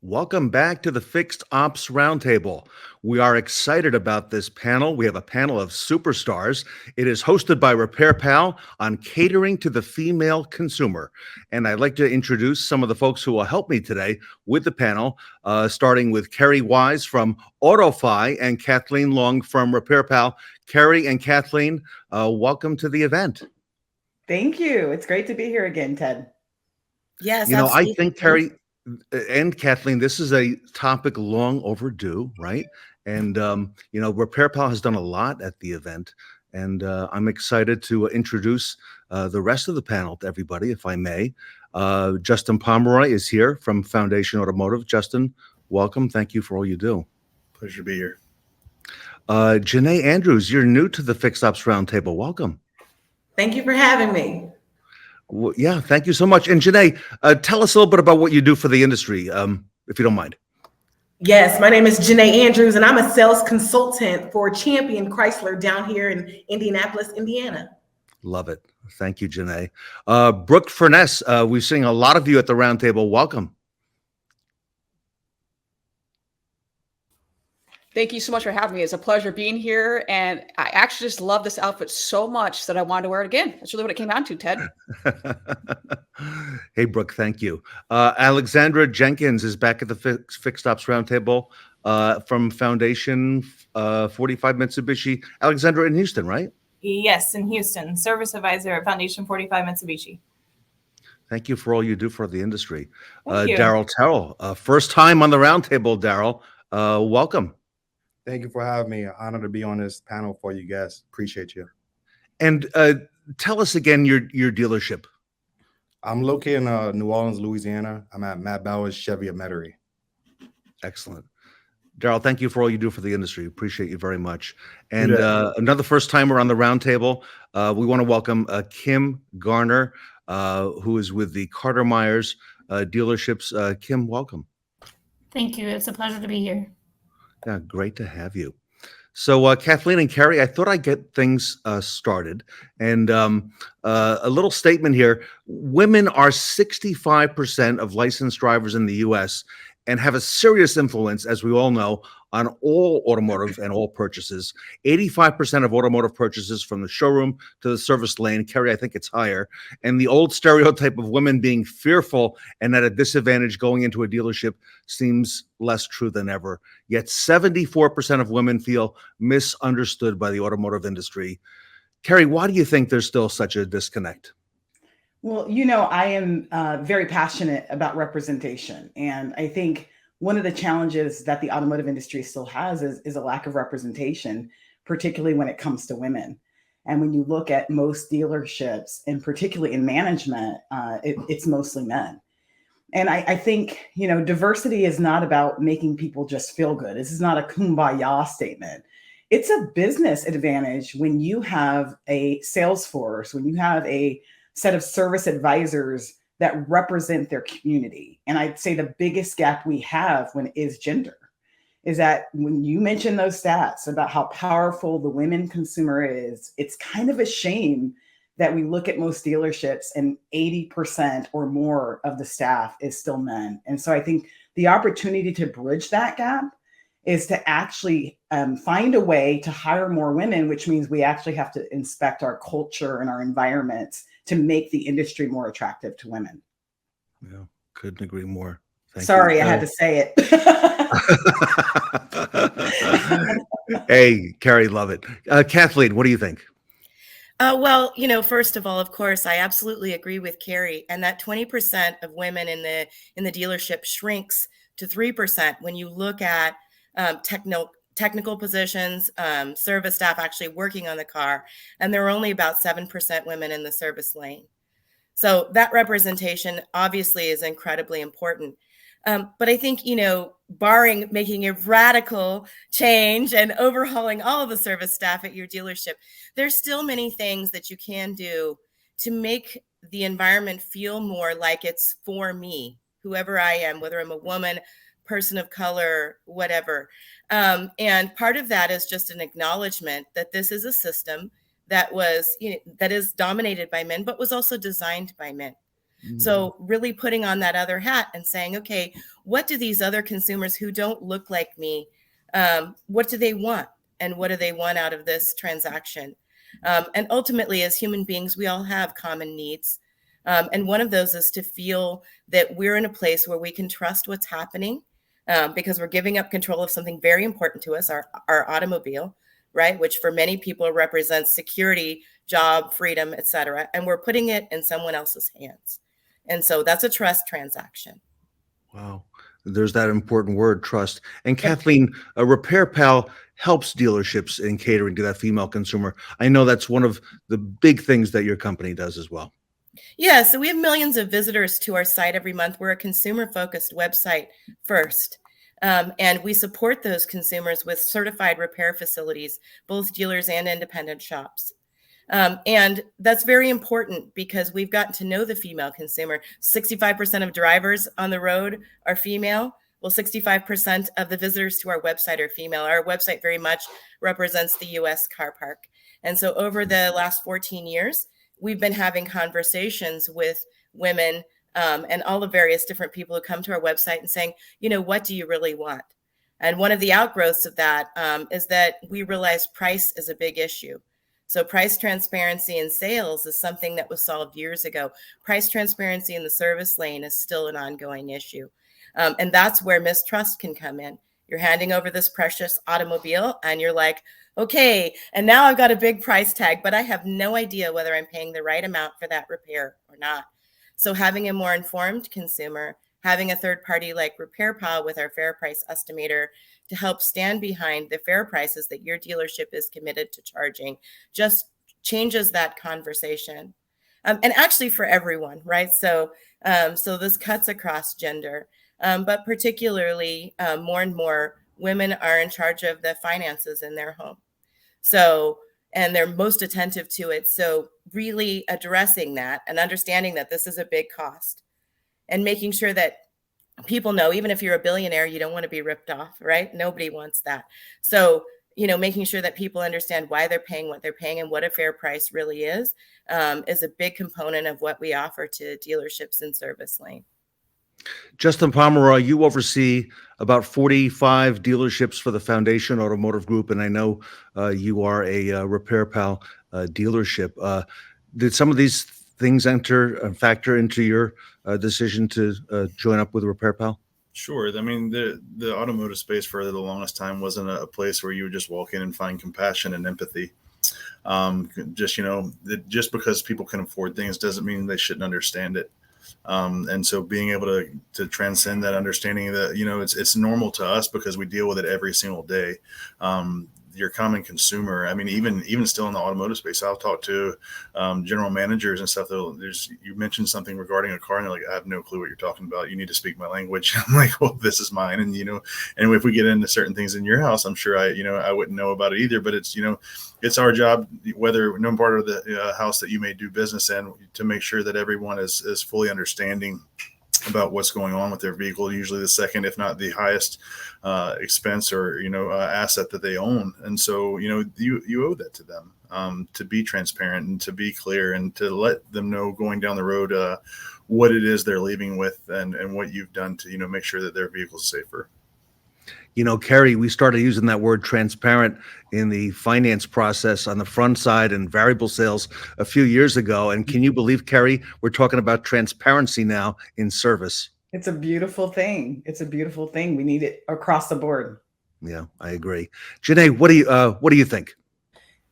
Welcome back to the Fixed Ops Roundtable. We are excited about this panel. We have a panel of superstars. It is hosted by RepairPal on catering to the female consumer. And I'd like to introduce some of the folks who will help me today with the panel, starting with Kerry Wise from AutoFi and Kathleen Long from RepairPal. Kerry and Kathleen, welcome to the event. Thank you. It's great to be here again, Ted. Yes, I absolutely. think, Kerry and Kathleen, this is a topic long overdue, right? And, RepairPal has done a lot at the event, and I'm excited to introduce the rest of the panel to everybody, if I may. Justin Pomeroy is here from Foundation Automotive. Justin, welcome. Thank you for all you do. Pleasure to be here. Janae Andrews, you're new to the Fixed Ops Roundtable. Welcome. Thank you for having me. Well, yeah, thank you so much. And Janae, tell us a little bit about what you do for the industry, if you don't mind. Yes, my name is Janae Andrews, and I'm a sales consultant for Champion Chrysler down here in Indianapolis, Indiana. Love it. Thank you, Janae. Brooke Furness, we've seen a lot of you at the roundtable. Welcome. Thank you so much for having me. It's a pleasure being here. And I actually just love this outfit so much that I wanted to wear it again. That's really what it came down to, Ted. Hey, Brooke, thank you. Alexandra Jenkins is back at the Fixed Ops Roundtable from Foundation 45 Mitsubishi. Alexandra in Houston, right? Yes, in Houston, service advisor at Foundation 45 Mitsubishi. Thank you for all you do for the industry. Thank you. Daryl Terrell, first time on the roundtable, Daryl. Welcome. Thank you for having me. Honor to be on this panel for you guys. Appreciate you. And tell us again your dealership. I'm located in New Orleans, Louisiana. I'm at Matt Bowers Chevy of Metairie. Excellent. Daryl, thank you for all you do for the industry. Appreciate you very much. And another first timer on the roundtable, we want to welcome Kim Garner, who is with the Carter Myers dealerships. Kim, welcome. Thank you. It's a pleasure to be here. Yeah, great to have you. So, Kathleen and Kerry, I thought I'd get things started. And a little statement here. Women are 65% of licensed drivers in the U.S. and have a serious influence, as we all know, on all automotive and all purchases. 85% of automotive purchases from the showroom to the service lane. Kerry, I think it's higher. And the old stereotype of women being fearful and at a disadvantage going into a dealership seems less true than ever. Yet 74% of women feel misunderstood by the automotive industry. Kerry, why do you think there's still such a disconnect? Well, I am very passionate about representation. And I think one of the challenges that the automotive industry still has is a lack of representation, particularly when it comes to women. And when you look at most dealerships, and particularly in management, it's mostly men. And I think, diversity is not about making people just feel good. This is not a kumbaya statement. It's a business advantage when you have a sales force, when you have a set of service advisors that represent their community. And I'd say the biggest gap we have is gender, is that when you mention those stats about how powerful the women consumer is, it's kind of a shame that we look at most dealerships and 80% or more of the staff is still men. And so I think the opportunity to bridge that gap is to actually find a way to hire more women, which means we actually have to inspect our culture and our environments to make the industry more attractive to women. Yeah, couldn't agree more. Sorry, I had to say it. Hey, Kerry, love it. Kathleen, what do you think? Well, first of all, of course, I absolutely agree with Kerry. And that 20% of women in the dealership shrinks to 3% when you look at technical positions, service staff actually working on the car, and there are only about 7% women in the service lane. So that representation obviously is incredibly important. But I think, barring making a radical change and overhauling all of the service staff at your dealership, there's still many things that you can do to make the environment feel more like it's for me, whoever I am, whether I'm a woman, person of color, whatever. And part of that is just an acknowledgement that this is a system that was, that is dominated by men, but was also designed by men. So really putting on that other hat and saying, okay, what do these other consumers who don't look like me, what do they want? And what do they want out of this transaction? And ultimately, as human beings, we all have common needs. And one of those is to feel that we're in a place where we can trust what's happening, because we're giving up control of something very important to us, our automobile, right? Which for many people represents security, job, freedom, et cetera. And we're putting it in someone else's hands. And so that's a trust transaction. Wow. There's that important word, trust. And Kathleen, RepairPal helps dealerships in catering to that female consumer. I know that's one of the big things that your company does as well. Yeah, so we have millions of visitors to our site every month. We're a consumer-focused website first. And we support those consumers with certified repair facilities, both dealers and independent shops. And that's very important because we've gotten to know the female consumer. 65% of drivers on the road are female. Well, 65% of the visitors to our website are female. Our website very much represents the US car park. And so over the last 14 years, we've been having conversations with women and all the various different people who come to our website and saying, you know, what do you really want? And one of the outgrowths of that is that we realize price is a big issue. So price transparency in sales is something that was solved years ago. Price transparency in the service lane is still an ongoing issue. And that's where mistrust can come in. You're handing over this precious automobile and you're like, okay, and now I've got a big price tag, but I have no idea whether I'm paying the right amount for that repair or not. So having a more informed consumer, having a third party like RepairPal with our fair price estimator to help stand behind the fair prices that your dealership is committed to charging just changes that conversation. And actually for everyone, right? So this cuts across gender, but particularly more and more women are in charge of the finances in their home. So, and they're most attentive to it. So really addressing that and understanding that this is a big cost and making sure that people know, even if you're a billionaire, you don't want to be ripped off, right? Nobody wants that. So, you know, making sure that people understand why they're paying what they're paying and what a fair price really is a big component of what we offer to dealerships in service lane. Justin Pomeroy, you oversee about 45 dealerships for the Foundation Automotive Group, and I know you are a RepairPal dealership. Did some of these things factor into your decision to join up with RepairPal? Sure. I mean, the automotive space for the longest time wasn't a place where you would just walk in and find compassion and empathy. Just because people can afford things doesn't mean they shouldn't understand it. And so being able to transcend that understanding that, you know, it's normal to us because we deal with it every single day. Your common consumer, I mean, even still in the automotive space, I'll talk to general managers and stuff. You mentioned something regarding a car and they're like, I have no clue what you're talking about. You need to speak my language. I'm like, well, this is mine. And, you know, and if we get into certain things in your house, I'm sure I wouldn't know about it either, but it's, you know, it's our job, whether no part of the house that you may do business in, to make sure that everyone is fully understanding about what's going on with their vehicle, usually the second, if not the highest expense or, asset that they own. And so, you owe that to them to be transparent and to be clear and to let them know going down the road what it is they're leaving with and what you've done to, make sure that their vehicle's safer. You know, Carrie, we started using that word transparent in the finance process on the front side and variable sales a few years ago. And can you believe, Carrie, we're talking about transparency now in service? It's a beautiful thing. It's a beautiful thing. We need it across the board. Yeah, I agree. Janae, what do you think?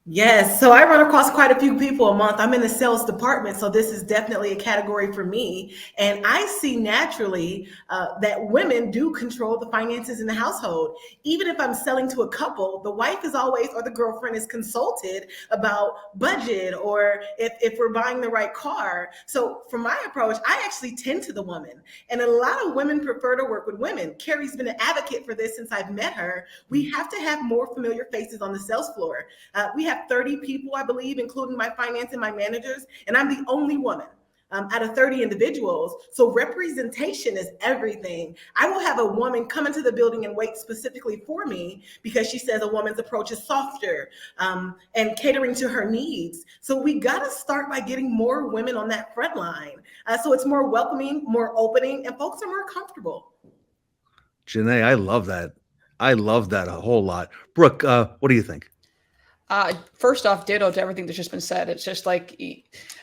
Yes, so I run across quite a few people a month. I'm in the sales department, so this is definitely a category for me. And I see naturally that women do control the finances in the household. Even if I'm selling to a couple, the wife is always, or the girlfriend is consulted about budget or if we're buying the right car. So for my approach, I actually tend to the woman. And a lot of women prefer to work with women. Carrie's been an advocate for this since I've met her. We have to have more familiar faces on the sales floor. We have 30 people, I believe, including my finance and my managers, and I'm the only woman. out of 30 individuals. So representation is everything. I will have a woman come into the building and wait specifically for me because she says a woman's approach is softer and catering to her needs. So we got to start by getting more women on that front line. So it's more welcoming, more opening, and folks are more comfortable. Janae, I love that. I love that a whole lot. Brooke, what do you think? First off, ditto to everything that's just been said. It's just like,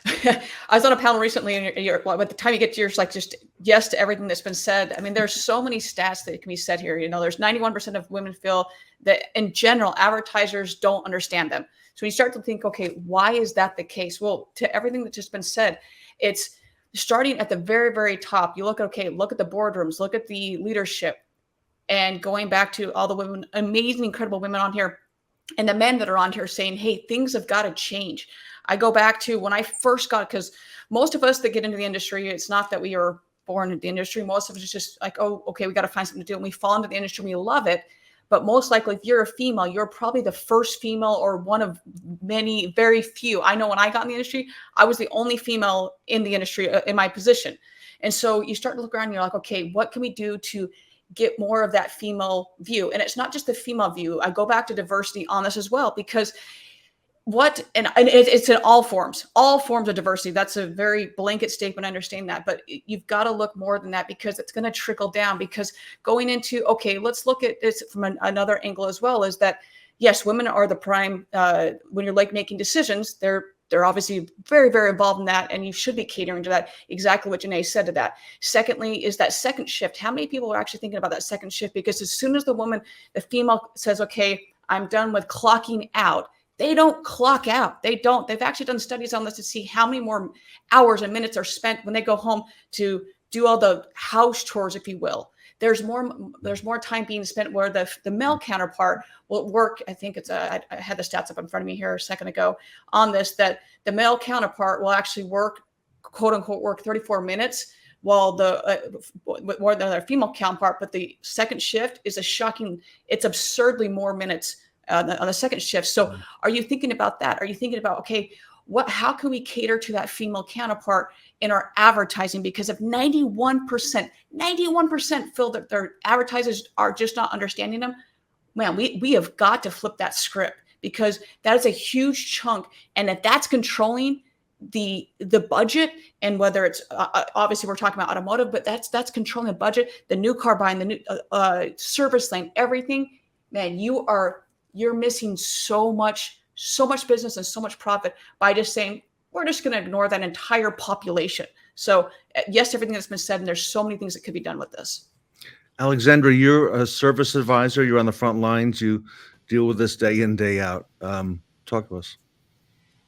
I was on a panel recently, and by the time you get to yours, like just yes to everything that's been said. I mean, there's so many stats that can be said here. You know, there's 91% of women feel that in general, advertisers don't understand them. So when you start to think, okay, why is that the case? Well, to everything that's just been said, it's starting at the very, very top. You look at, okay, look at the boardrooms, look at the leadership, and going back to all the women, amazing, incredible women on here, and the men that are on here saying, hey, things have got to change. I go back to when I first got, because most of us that get into the industry, it's not that we are born in the industry. Most of us is just like, oh, okay, we got to find something to do. And we fall into the industry and we love it. But most likely, if you're a female, you're probably the first female or one of many, very few. I know when I got in the industry, I was the only female in the industry in my position. And so you start to look around and you're like, okay, what can we do to get more of that female view? And it's not just the female view. I go back to diversity on this as well, because it's in all forms of diversity. That's a very blanket statement. I understand that, but you've got to look more than that, because it's going to trickle down. Because going into, okay, let's look at this from another angle as well, is that yes, women are the prime, when you're like making decisions, they're obviously very, very involved in that, and you should be catering to that. Exactly what Janae said to that. Secondly, is that second shift. How many people are actually thinking about that second shift? Because as soon as the female says, okay, I'm done with clocking out, they don't clock out. They don't. They've actually done studies on this to see how many more hours and minutes are spent when they go home to do all the house chores, if you will. There's more time being spent where the male counterpart will work. I think I had the stats up in front of me here a second ago on this, that the male counterpart will actually work, quote unquote, work 34 minutes, while more than their female counterpart. But the second shift is it's absurdly more minutes on the second shift. So are you thinking about that? Are you thinking about, okay, how can we cater to that female counterpart in our advertising? Because if 91% feel that their advertisers are just not understanding them, man, we have got to flip that script, because that is a huge chunk. And if that's controlling the budget, and whether it's obviously we're talking about automotive, but that's controlling the budget, the new car buying, the new service lane, everything, man, you're missing so much business and so much profit by just saying, we're just going to ignore that entire population. So yes, everything that's been said, and there's so many things that could be done with this. Alexandra, you're a service advisor. You're on the front lines. You deal with this day in, day out. Talk to us.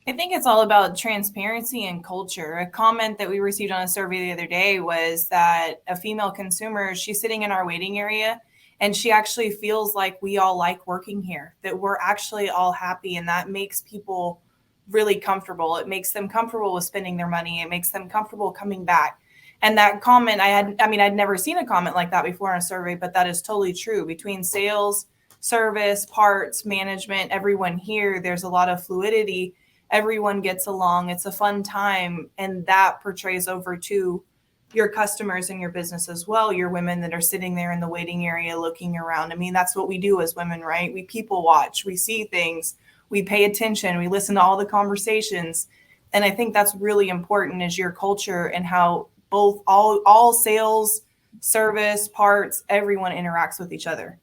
I think it's all about transparency and culture. A comment that we received on a survey the other day was that a female consumer, she's sitting in our waiting area, and she actually feels like we all like working here, that we're actually all happy. And that makes people really comfortable. It makes them comfortable with spending their money. It makes them comfortable coming back. And that comment, I'd never seen a comment like that before in a survey, but that is totally true. Between sales, service, parts, management, everyone here, there's a lot of fluidity. Everyone gets along. It's a fun time. And that portrays over to your customers and your business as well. Your women that are sitting there in the waiting area looking around. I mean, that's what we do as women, right? We people watch, we see things, we pay attention, we listen to all the conversations. And I think that's really important, is your culture and how both all sales, service, parts, everyone interacts with each other.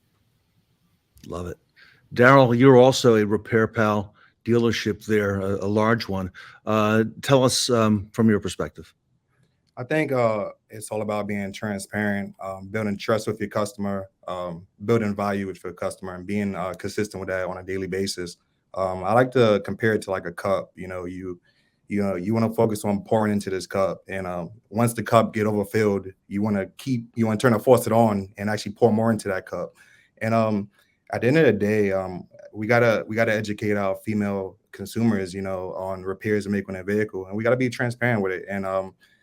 Love it. Daryl, you're also a RepairPal dealership there, a large one. Tell us from your perspective. I think it's all about being transparent, building trust with your customer, building value with your customer, and being consistent with that on a daily basis. I like to compare it to like a cup. You want to focus on pouring into this cup, and once the cup get overfilled, you want to turn the faucet on and actually pour more into that cup. And at the end of the day, we gotta educate our female consumers, on repairs to make on their vehicle, and we gotta be transparent with it. And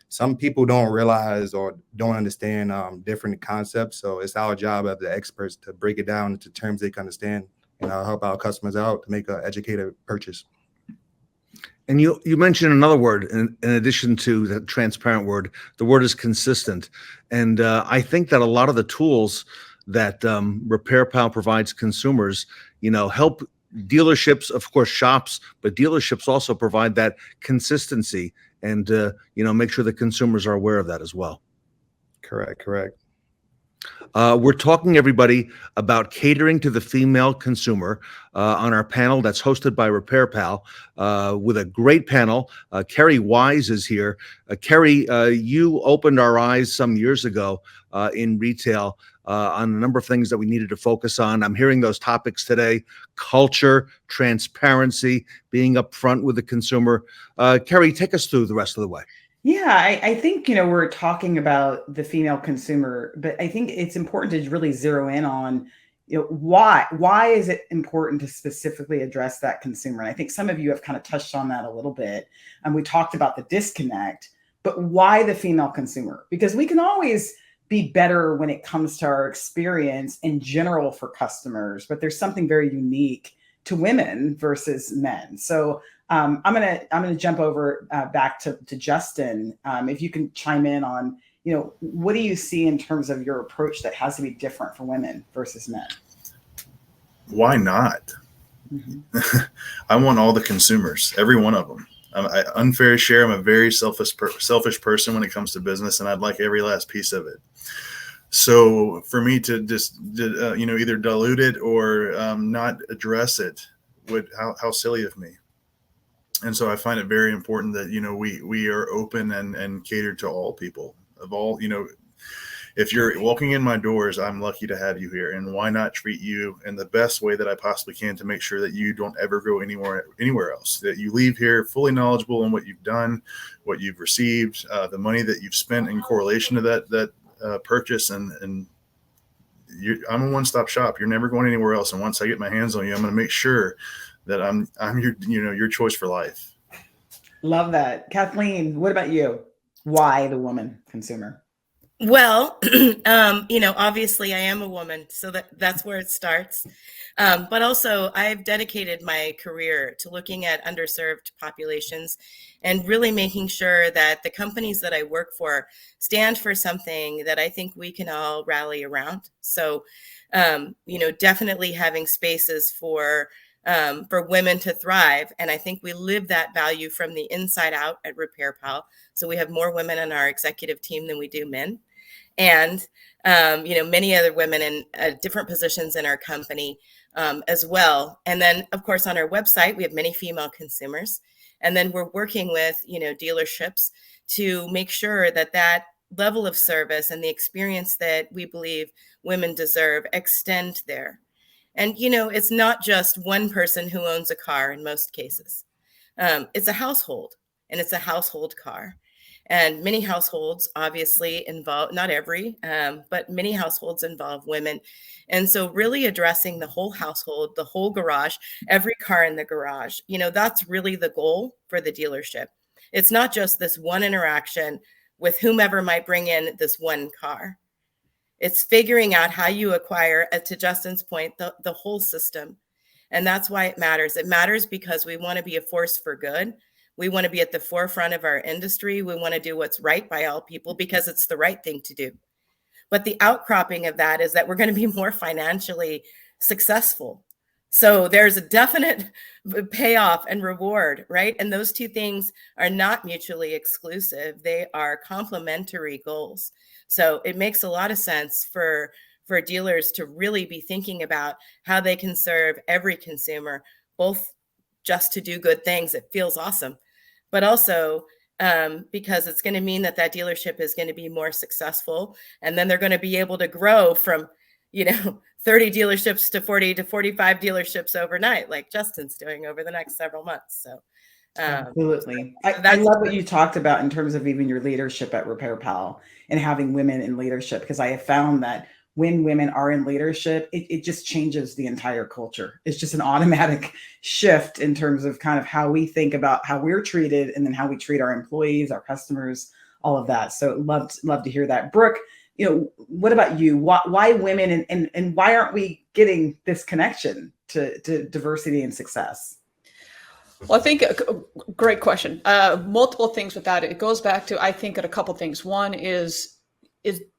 some people don't realize or don't understand different concepts. So it's our job as the experts to break it down into terms they can understand, and help our customers out to make an educated purchase. And you mentioned another word in addition to the transparent word. The word is consistent, and I think that a lot of the tools that RepairPal provides consumers, help dealerships, of course, shops, but dealerships also provide that consistency, and make sure the consumers are aware of that as well. Correct. We're talking, everybody, about catering to the female consumer on our panel that's hosted by RepairPal with a great panel. Kerry Wise is here. Kerry, you opened our eyes some years ago in retail on a number of things that we needed to focus on. I'm hearing those topics today: culture, transparency, being upfront with the consumer. Kerry, take us through the rest of the way. Yeah, I think, we're talking about the female consumer, but I think it's important to really zero in on, why is it important to specifically address that consumer? And I think some of you have kind of touched on that a little bit. And we talked about the disconnect, but why the female consumer? Because we can always be better when it comes to our experience in general for customers, but there's something very unique to women versus men. So I'm gonna jump over back to Justin. If you can chime in on, what do you see in terms of your approach that has to be different for women versus men? Why not? Mm-hmm. I want all the consumers, every one of them. Unfair share. I'm a very selfish person when it comes to business, and I'd like every last piece of it. So for me to just either dilute it or not address it would how silly of me. And so I find it very important that, we are open and cater to all people of all, if you're walking in my doors, I'm lucky to have you here. And why not treat you in the best way that I possibly can to make sure that you don't ever go anywhere else, that you leave here fully knowledgeable in what you've done, what you've received, the money that you've spent in correlation to that purchase. And I'm a one-stop shop. You're never going anywhere else. And once I get my hands on you, I'm going to make sure that I'm your choice for life. Love that. Kathleen, what about you? Why the woman consumer? Well, obviously I am a woman, so that's where it starts. But also I've dedicated my career to looking at underserved populations and really making sure that the companies that I work for stand for something that I think we can all rally around. So, definitely having spaces for women to thrive. And I think we live that value from the inside out at RepairPal. So we have more women on our executive team than we do men. And, many other women in different positions in our company as well. And then, of course, on our website, we have many female consumers. And then we're working with, dealerships to make sure that level of service and the experience that we believe women deserve extend there. And, it's not just one person who owns a car in most cases. It's a household, and it's a household car. And many households obviously involve, not every, but many households involve women. And so really addressing the whole household, the whole garage, every car in the garage, that's really the goal for the dealership. It's not just this one interaction with whomever might bring in this one car. It's figuring out how you acquire, to Justin's point, the whole system. And that's why it matters. It matters because we want to be a force for good. We want to be at the forefront of our industry. We want to do what's right by all people because it's the right thing to do. But the outcropping of that is that we're going to be more financially successful. So there's a definite payoff and reward, right? And those two things are not mutually exclusive. They are complementary goals. So it makes a lot of sense for dealers to really be thinking about how they can serve every consumer, both just to do good things. It feels awesome, but also because it's going to mean that dealership is going to be more successful. And then they're going to be able to grow from, 30 dealerships to 40 to 45 dealerships overnight, like Justin's doing over the next several months. So absolutely. I love what you talked about in terms of even your leadership at RepairPal and having women in leadership, because I have found that when women are in leadership, it just changes the entire culture. It's just an automatic shift in terms of kind of how we think about how we're treated and then how we treat our employees, our customers, all of that. So love to hear that. Brooke, what about you? Why women and why aren't we getting this connection to diversity and success? Well, I think great question. Multiple things with that. It goes back to, I think, at a couple things. One is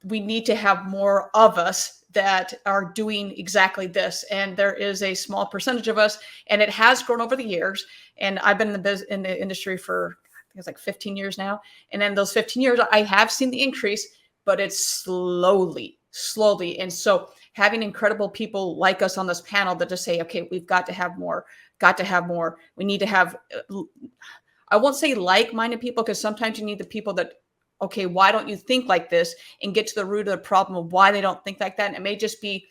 we need to have more of us that are doing exactly this, and there is a small percentage of us, and it has grown over the years. And I've been in the industry for, I think it's like 15 years now, and in those 15 years, I have seen the increase, but it's slowly. And so having incredible people like us on this panel that just say, okay, we've got to have more. We need to have, I won't say like-minded people, because sometimes you need the people that, okay, why don't you think like this, and get to the root of the problem of why they don't think like that. And it may just be,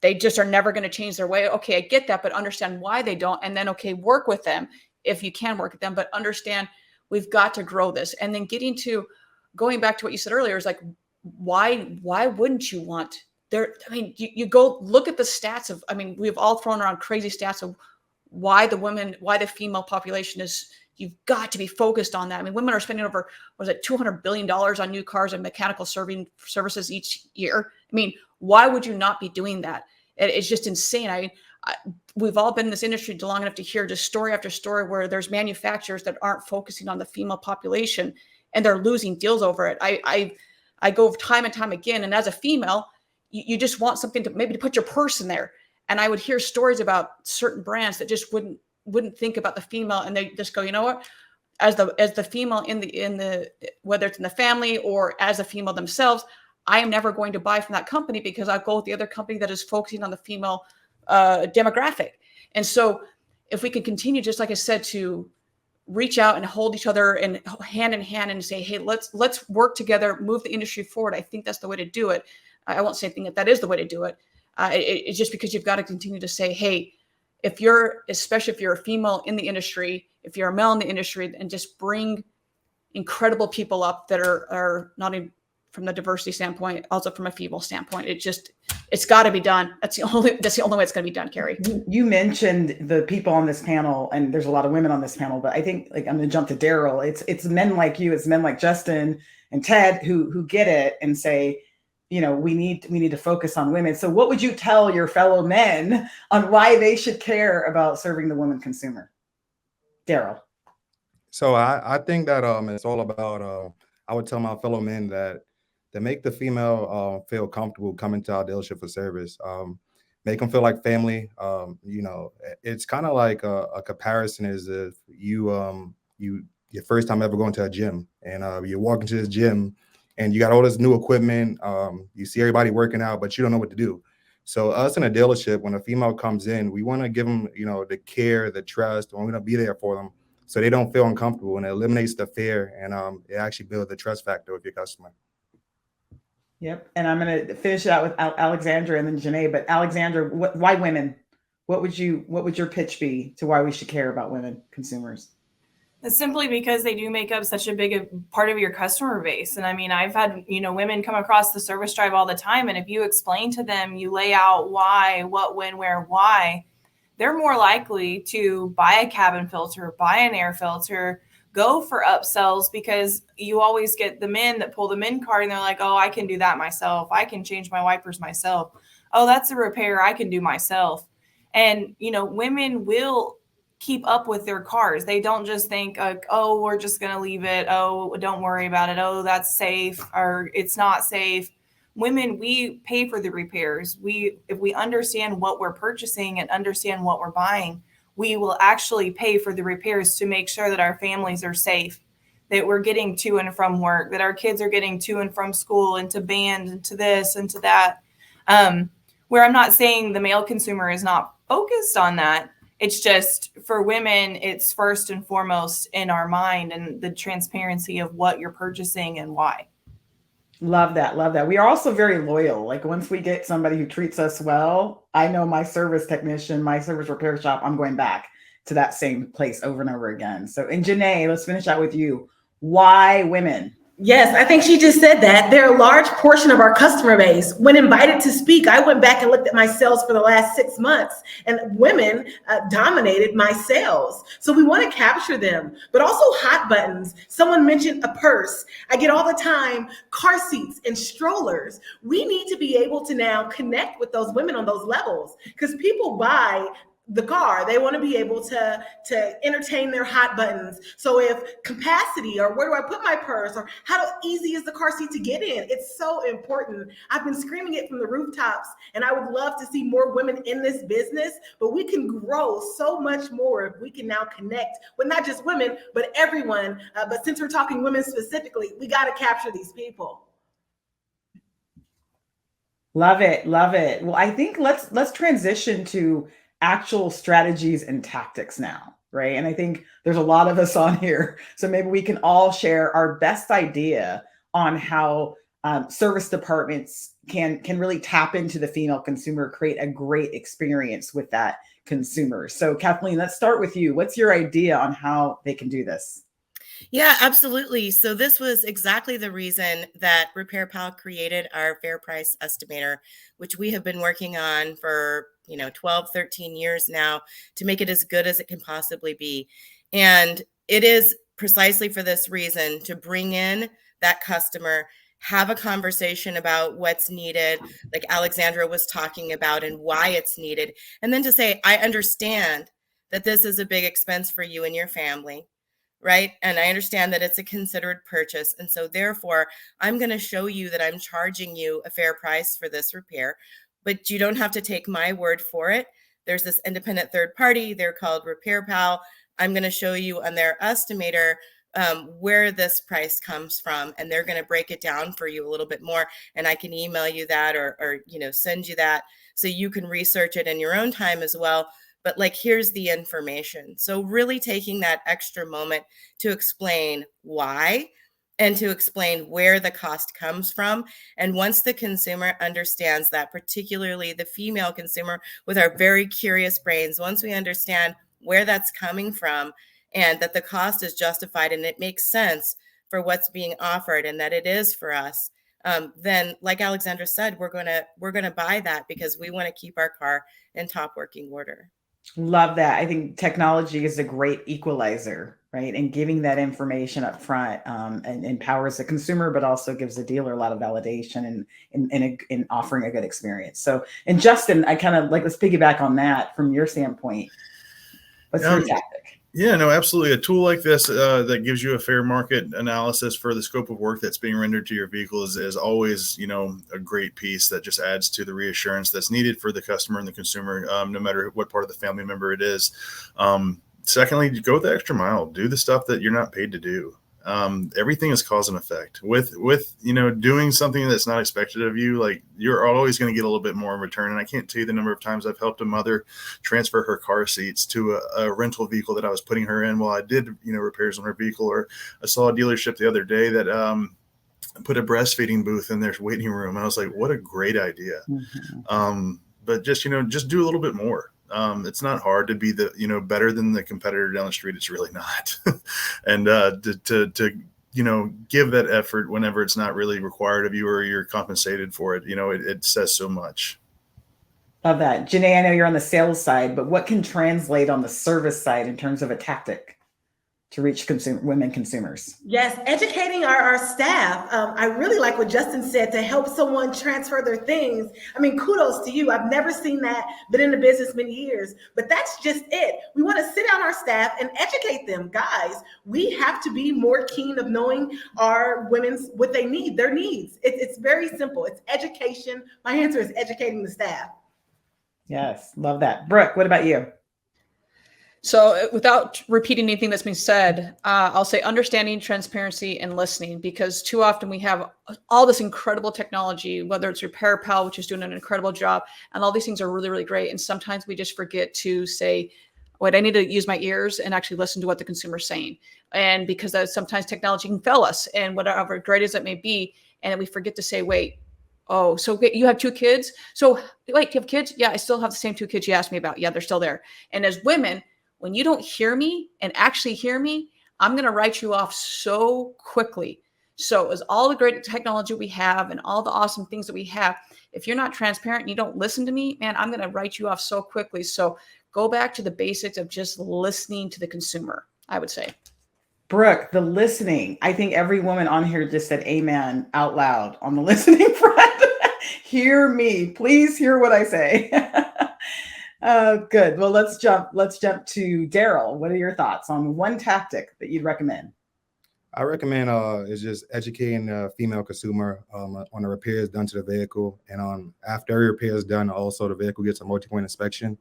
they just are never going to change their way. Okay, I get that, but understand why they don't. And then, okay, work with them if you can work with them, but understand we've got to grow this. And then going back to what you said earlier, is like, why wouldn't you want there? I mean, you go look at the stats of, I mean, we've all thrown around crazy stats of why the female population is, you've got to be focused on that. I mean, women are spending over, was it $200 billion on new cars and mechanical services each year. I mean, why would you not be doing that? It's just insane. We've all been in this industry long enough to hear just story after story where there's manufacturers that aren't focusing on the female population, and they're losing deals over it. I go time and time again, and as a female, you just want something to maybe to put your purse in there. And I would hear stories about certain brands that just wouldn't think about the female, and they just go, you know what? As the female in the whether it's in the family or as a female themselves, I am never going to buy from that company, because I'll go with the other company that is focusing on the female demographic. And so if we can continue, just like I said, to reach out and hold each other and hand in hand and say, hey, let's work together, move the industry forward. I think that's the way to do it. I won't say that is the way to do it. It's just because you've got to continue to say, hey, especially if you're a female in the industry, if you're a male in the industry, and just bring incredible people up that are not even from the diversity standpoint, also from a female standpoint. It's got to be done. That's the only way it's going to be done, Carrie. You mentioned the people on this panel, and there's a lot of women on this panel, but I think, like, I'm going to jump to Daryl. It's men like you, it's men like Justin and Ted who get it and say, you know, we need to focus on women. So what would you tell your fellow men on why they should care about serving the woman consumer? Daryl. So I think that it's all about, I would tell my fellow men that to make the female feel comfortable coming to our dealership for service, make them feel like family. You know, it's kind of like a comparison is if your first time ever going to a gym, and you walk into this gym and you got all this new equipment. You see everybody working out, but you don't know what to do. So us in a dealership, when a female comes in, we want to give them, you know, the care, the trust. We're going to be there for them so they don't feel uncomfortable, and it eliminates the fear, and it actually builds the trust factor with your customer. Yep. And I'm going to finish it out with Alexandra and then Janae. But Alexandra, why women? What would your pitch be to why we should care about women consumers? It's simply because they do make up such a big part of your customer base. And I mean, I've had, women come across the service drive all the time. And if you explain to them, you lay out why, what, when, where, why, they're more likely to buy a cabin filter, buy an air filter, go for upsells, because you always get the men that pull the men card and they're like, oh, I can do that myself. I can change my wipers myself. Oh, that's a repair I can do myself. And, women will keep up with their cars. They don't just think, oh, we're just going to leave it. Oh, don't worry about it. Oh, that's safe, or it's not safe. Women, we pay for the repairs. If we understand what we're purchasing and understand what we're buying, we will actually pay for the repairs to make sure that our families are safe, that we're getting to and from work, that our kids are getting to and from school, and to band, and to this and to that. Where I'm not saying the male consumer is not focused on that. It's just for women, it's first and foremost in our mind, and the transparency of what you're purchasing and why. Love that. Love that. We are also very loyal. Like, once we get somebody who treats us well, I know my service technician, my service repair shop, I'm going back to that same place over and over again. So, and Janae, let's finish out with you. Why women? Yes, I think she just said that. They're a large portion of our customer base. When invited to speak, I went back and looked at my sales for the last 6 months, and women dominated my sales. So we want to capture them, but also hot buttons. Someone mentioned a purse. I get all the time car seats and strollers. We need to be able to now connect with those women on those levels, because people buy the car. They want to be able to entertain their hot buttons. So if capacity, or where do I put my purse, or how easy is the car seat to get in? It's so important. I've been screaming it from the rooftops, and I would love to see more women in this business, but we can grow so much more if we can now connect with not just women, but everyone. But since we're talking women specifically, we got to capture these people. Love it. Love it. Well, I think let's transition to actual strategies and tactics now, right? And I think there's a lot of us on here, so maybe we can all share our best idea on how service departments can really tap into the female consumer, create a great experience with that consumer. So Kathleen, let's start with you. What's your idea on how they can do this? Yeah, absolutely. So this was exactly the reason that RepairPal created our fair price estimator, which we have been working on for 12, 13 years now to make it as good as it can possibly be. And it is precisely for this reason, to bring in that customer, have a conversation about what's needed, like Alexandra was talking about, and why it's needed. And then to say, I understand that this is a big expense for you and your family, right? And I understand that it's a considered purchase. And so therefore, I'm going to show you that I'm charging you a fair price for this repair, but you don't have to take my word for it. There's this independent third party. They're called RepairPal. I'm going to show you on their estimator where this price comes from, and they're going to break it down for you a little bit more. And I can email you that or send you that so you can research it in your own time as well. But like, here's the information. So really taking that extra moment to explain why and to explain where the cost comes from. And once the consumer understands that, particularly the female consumer with our very curious brains, once we understand where that's coming from and that the cost is justified and it makes sense for what's being offered and that it is for us, then like Alexandra said, we're gonna buy that because we want to keep our car in top working order. Love that. I think technology is a great equalizer, right? And giving that information up front and empowers the consumer, but also gives the dealer a lot of validation and offering a good experience. So, and Justin, I kind of like, let's piggyback on that from your standpoint. What's your tactic? Yeah, no, absolutely. A tool like this that gives you a fair market analysis for the scope of work that's being rendered to your vehicle is always, a great piece that just adds to the reassurance that's needed for the customer and the consumer, no matter what part of the family member it is. Secondly, go the extra mile. Do the stuff that you're not paid to do. Everything is cause and effect. With doing something that's not expected of you, like, you're always going to get a little bit more in return. And I can't tell you the number of times I've helped a mother transfer her car seats to a rental vehicle that I was putting her in while I did repairs on her vehicle. Or I saw a dealership the other day that put a breastfeeding booth in their waiting room. And I was like, what a great idea. Mm-hmm. But just do a little bit more. It's not hard to be better than the competitor down the street. It's really not. And to give that effort whenever it's not really required of you or you're compensated for it, it says so much. Love that. Janae, I know you're on the sales side, but what can translate on the service side in terms of a tactic to reach women consumers? Yes, educating our staff. I really like what Justin said, to help someone transfer their things. I mean, kudos to you. I've never seen that, been in the business many years, but that's just it. We want to sit down our staff and educate them. Guys, we have to be more keen of knowing our women's, what they need, their needs. It's very simple. It's education. My answer is educating the staff. Yes, love that. Brooke, what about you? So without repeating anything that's been said, I'll say understanding, transparency, and listening, because too often we have all this incredible technology, whether it's RepairPal, which is doing an incredible job, and all these things are really, really great. And sometimes we just forget to say, wait, I need to use my ears and actually listen to what the consumer's saying. And because sometimes technology can fail us, and whatever great as it may be, and we forget to say, wait, oh, so you have 2 kids? So wait, you have kids? Yeah, I still have the same 2 kids you asked me about. Yeah, they're still there. And as women, when you don't hear me and actually hear me, I'm going to write you off so quickly. So as all the great technology we have and all the awesome things that we have, if you're not transparent and you don't listen to me, man, I'm going to write you off so quickly. So go back to the basics of just listening to the consumer, I would say. Brooke, the listening. I think every woman on here just said amen out loud on the listening front. Hear me. Please hear what I say. Good. Well, let's jump to Daryl. What are your thoughts on one tactic that you'd recommend? I recommend is just educating the female consumer on the repairs done to the vehicle, and on after every repair is done, also the vehicle gets a multi-point inspection.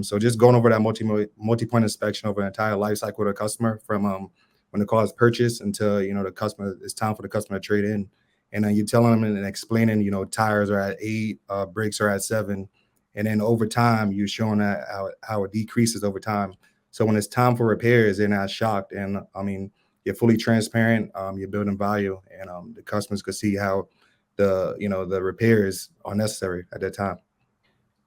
So just going over that multi-point inspection over the entire life cycle of the customer, from when the car is purchased until the customer, it's time for the customer to trade in, and then you're telling them and explaining tires are at 8, brakes are at 7, and then over time you're showing that how it decreases over time. So when it's time for repairs, they're not shocked, and I mean, you're fully transparent, you're building value, and the customers could see how the repairs are necessary at that time.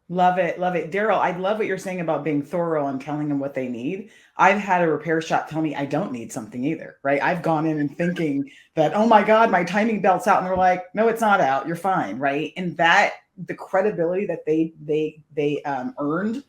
Love it. Love it. Daryl, I love what you're saying about being thorough and telling them what they need. I've had a repair shop tell me I don't need something either, right? I've gone in and thinking that, oh my God, my timing belt's out. And they're like, no, it's not out. You're fine, right? And that the credibility that they earned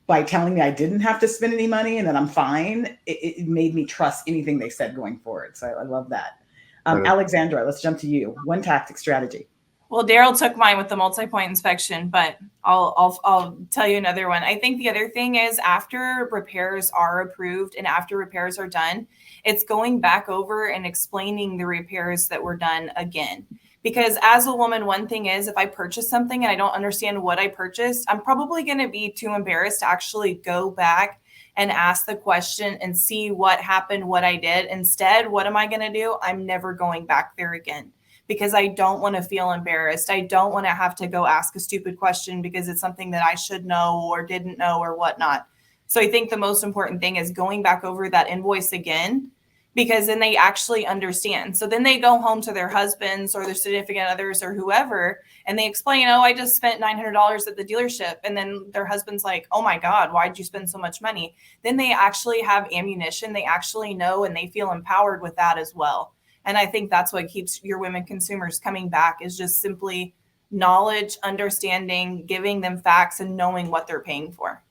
by telling me I didn't have to spend any money and that I'm fine, it made me trust anything they said going forward. So I love that. Alexandra, let's jump to you. One tactic strategy. Well, Daryl took mine with the multi-point inspection, but I'll tell you another one. I think the other thing is, after repairs are approved and after repairs are done, it's going back over and explaining the repairs that were done again. Because as a woman, one thing is, if I purchase something and I don't understand what I purchased, I'm probably going to be too embarrassed to actually go back and ask the question and see what happened, what I did. Instead, what am I going to do? I'm never going back there again, because I don't want to feel embarrassed. I don't want to have to go ask a stupid question because it's something that I should know or didn't know or whatnot. So I think the most important thing is going back over that invoice again, because then they actually understand. So then they go home to their husbands or their significant others or whoever, and they explain, oh, I just spent $900 at the dealership. And then their husband's like, oh my God, why'd you spend so much money? Then they actually have ammunition. They actually know, and they feel empowered with that as well. And I think that's what keeps your women consumers coming back, is just simply knowledge, understanding, giving them facts, and knowing what they're paying for.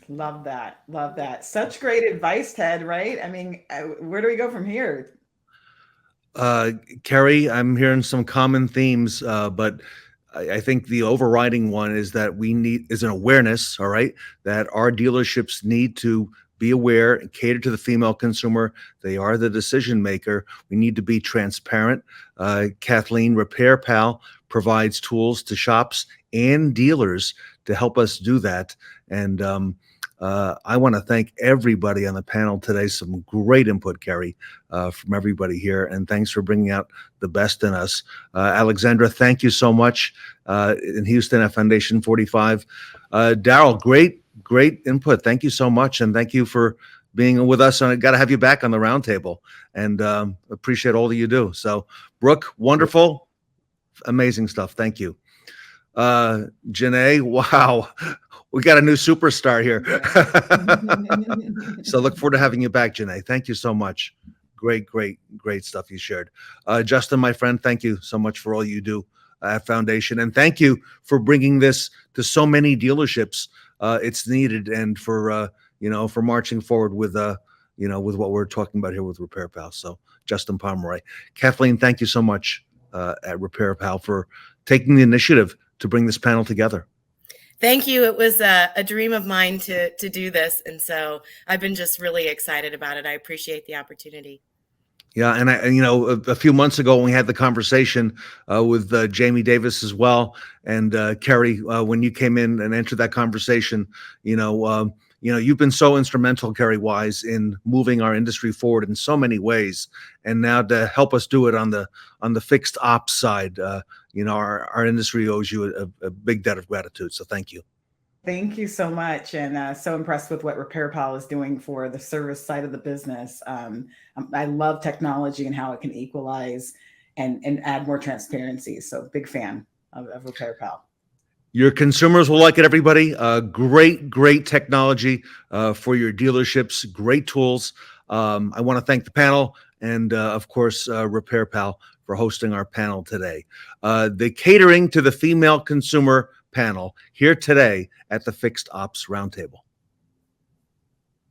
Love that. Love that. Such great advice, Ted, right? I mean, where do we go from here? Carrie, I'm hearing some common themes, but I think the overriding one is that is an awareness, all right, that our dealerships need to be aware and cater to the female consumer. They are the decision maker. We need to be transparent. Kathleen, RepairPal provides tools to shops and dealers to help us do that. And I want to thank everybody on the panel today. Some great input, Carrie, from everybody here. And thanks for bringing out the best in us. Alexandra, thank you so much, in Houston at Foundation 45. Daryl, great input. Thank you so much. And thank you for being with us. And I got to have you back on the roundtable, and appreciate all that you do. So, Brooke, wonderful, amazing stuff. Thank you. Janae, wow. We got a new superstar here. So look forward to having you back, Janae. Thank you so much. Great stuff you shared. Justin, my friend, thank you so much for all you do at Foundation. And thank you for bringing this to so many dealerships. It's needed, and for marching forward with with what we're talking about here with RepairPal. So Justin Pomeroy. Kathleen, thank you so much at RepairPal for taking the initiative to bring this panel together. Thank you. It was a dream of mine to do this. And so I've been just really excited about it. I appreciate the opportunity. Yeah. And a few months ago when we had the conversation with Jamie Davis as well, and Carrie, when you came in and entered that conversation, you've been so instrumental, Carrie Wise, in moving our industry forward in so many ways. And now to help us do it on the fixed ops side, our industry owes you a big debt of gratitude. So thank you. Thank you so much. And so impressed with what RepairPal is doing for the service side of the business. I love technology and how it can equalize and add more transparency. So big fan of RepairPal. Your consumers will like it, everybody. Great technology for your dealerships. Great tools. I want to thank the panel and, of course, RepairPal for hosting our panel today. The Catering to the Female Consumer panel here today at the Fixed Ops Roundtable.